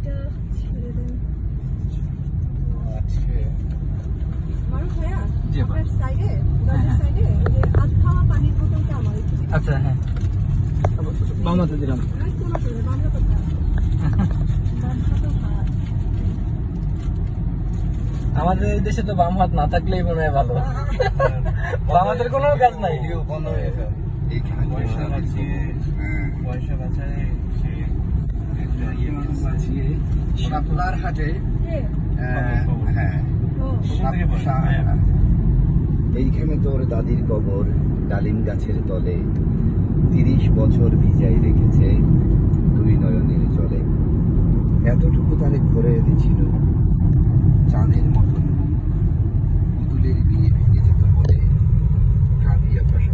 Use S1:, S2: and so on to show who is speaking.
S1: গাড়িটা ছেড়ে দেন।
S2: আচ্ছা
S1: মারুফ ভাইয়া,
S3: জি, আপা।
S1: আপনার সাইডে, দরজার সাইডে যে আধ খাওয়া পানির বোতলটা আমার একটু দিন।
S3: আচ্ছা হ্যাঁ বাম হাতে দিলাম।
S1: আর কোনো অসুবিধা নেই, বাম হাতে খাওয়া। বাম হাতেও খাওয়া।
S3: আমাদের এই দেশে তো বাম হাত না থাকলেই মনে হয় ভালো। বাম হাতের কোনো কাজ নাই।
S2: বন্ধ হয়ে গেছে পয়সা বাঁচিয়ে সে একটা বাঁচিয়ে শাপলার হাটে
S1: কে?
S2: হ্যাঁ
S1: ও,
S2: এইখানে তোর দাদির কবর ডালিম গাছের তলে 30 বছর ভিজাই রেখেছে দুই নয়নের জলে এতটুকু তারে ঘরে এনেছিল চাঁদের মতন পুতুলের বিয়ে ভেঙে যেত বলে কাঁদিয়া ভাষা